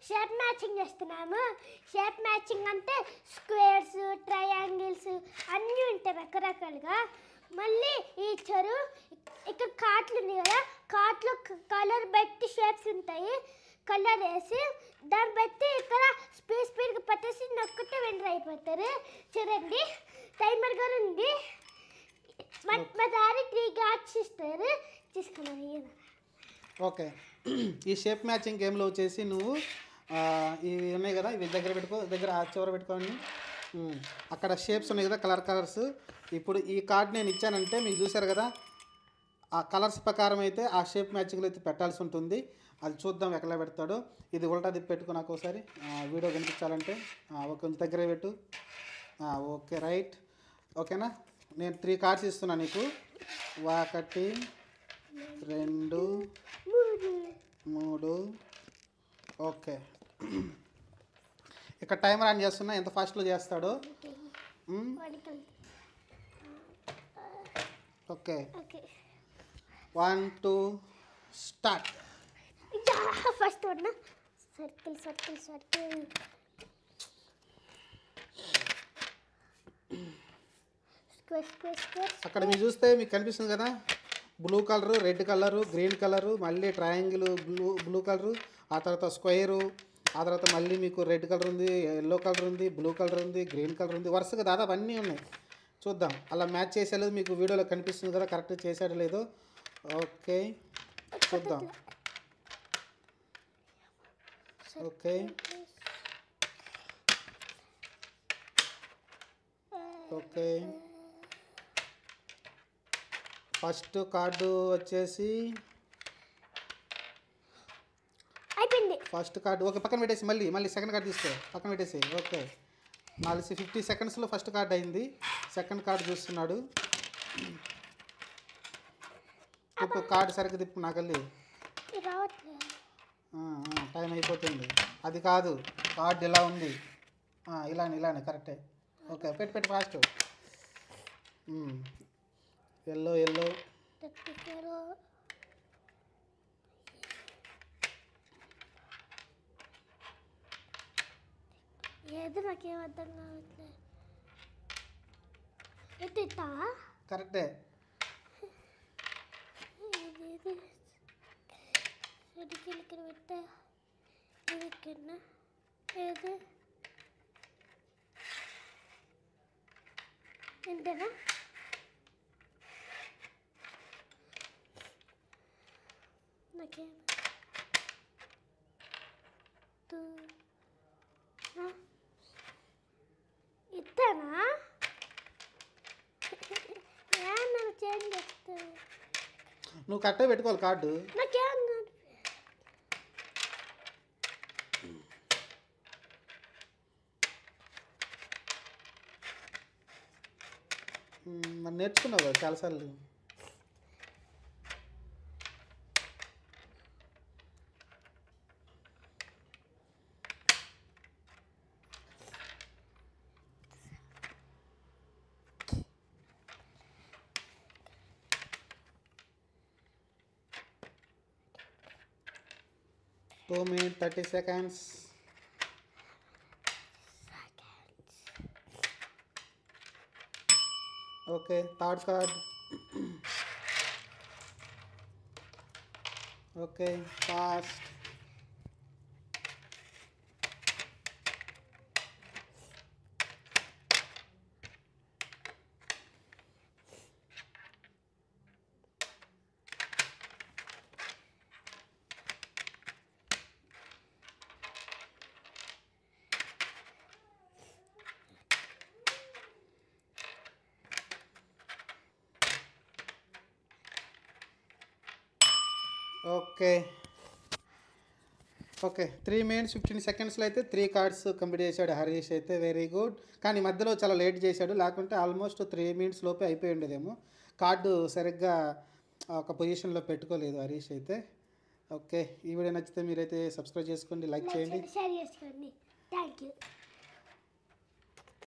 Shape matching చేస్తున్నాము. Shape matching అంటే squares, triangles అన్నీ ఉంటాయి రకరకాలుగా. మళ్ళీ ఈ చెరువు ఇక్కడ కార్ట్లు ఉన్నాయి కదా, కార్ట్లో కలర్ బట్టి షేప్స్ ఉంటాయి. కలర్ వేసి దాన్ని బట్టి ఇక్కడ స్పీడ్గా పట్టేసి నొక్కితే విన్నర్ అయిపోతారు. చూడండి టైమర్ కూడా ఉంది. మా దారి 3 గార్డ్స్ ఇస్తారు, తీసుకున్నాను. ఓకే, ఈ షేప్ మ్యాచింగ్ గేమ్లో వచ్చేసి నువ్వు ఇవి ఉన్నాయి కదా, ఇవి దగ్గర పెట్టుకో, దగ్గర చివర పెట్టుకోండి. అక్కడ షేప్స్ ఉన్నాయి కదా, కలర్స్. ఇప్పుడు ఈ కార్డ్ నేను ఇచ్చానంటే మీకు చూసారు కదా, ఆ కలర్స్ ప్రకారం అయితే ఆ షేప్ మ్యాచింగ్లో అయితే పెట్టాల్సి ఉంటుంది. అది చూద్దాం ఎక్కడ పెడతాడో. ఇది ఉల్టా తిప్పి పెట్టుకో నాకు ఒకసారి, వీడియో కనిపించాలంటే. కొంచెం దగ్గర పెట్టు. Okay, right. ఓకేనా, నేను 3 కార్డ్స్ ఇస్తున్నాను నీకు. 1 2 3. ఓకే, ఇక్కడ టైమర్ ఆన్ చేస్తున్నా, ఎంత ఫాస్ట్లో చేస్తాడో. Okay, 1 2 start. First one circle circle circle. అక్కడ మీరు చూస్తే మీకు కనిపిస్తుంది కదా, blue colour, red colour, green colour, మళ్ళీ ట్రయాంగిల్ బ్లూ కలరు, ఆ తర్వాత స్క్వేరు, ఆ తర్వాత మళ్ళీ మీకు రెడ్ కలర్ ఉంది, ఎల్లో కలర్ ఉంది, బ్లూ కలర్ ఉంది, గ్రీన్ కలర్ ఉంది. వరుసగా దాదాపు అన్నీ ఉన్నాయి. చూద్దాం అలా మ్యాచ్ చేసేలేదు మీకు వీడియోలో కనిపిస్తుంది కదా, కరెక్ట్ చేసాడు లేదో. ఓకే, చూద్దాం. ఓకే, ఓకే, ఫస్ట్ కార్డు వచ్చేసి అయిపోయింది. ఫస్ట్ కార్డు ఓకే, పక్కన పెట్టేసి మళ్ళీ సెకండ్ కార్డు తీసుకో, పక్కన పెట్టేసి. ఓకే, 50 సెకండ్స్లో ఫస్ట్ కార్డు అయింది. సెకండ్ కార్డు చూస్తున్నాడు. ఇప్పుడు కార్డు సరిగ్గా తిప్పు నాకల్లి. టైం అయిపోతుంది. అది కాదు, కార్డు ఇలా ఉంది, ఇలానే కరెక్టే. ఓకే, పెట్టి ఫాస్ట్. ఎల్లో ఏది నాకేం అర్థం కావట్లేదు. కరెక్టే. ఇక్కడ పెట్టా, ఇది ఇక్కడ ఏది ఎంతేనా? నాకేం ఇస్తానా? చేంజ్ చేస్తా. నువ్వు కరెక్టే పెట్టుకోవాలి కార్డు. నాకేం మరి నేర్చుకున్నావు కదా చాలాసార్లు. Two minutes 30 seconds. Okay, third card. Okay, fast. Okay 3 minutes 15 సెకండ్స్లో అయితే 3 కార్డ్స్ కంప్లీట్ చేశాడు హరీష్ అయితే. Very good. కానీ మధ్యలో చాలా లేట్ చేశాడు, లేకుంటే ఆల్మోస్ట్ 3 minutes లోపే అయిపోయి ఉండేదేమో. కార్డు సరిగ్గా ఒక పొజిషన్లో పెట్టుకోలేదు హరీష్ అయితే. ఓకే, ఈ వీడియో నచ్చితే మీరైతే సబ్స్క్రైబ్ చేసుకోండి, లైక్ చేయండి, షేర్ చేసుకోండి. Thank you.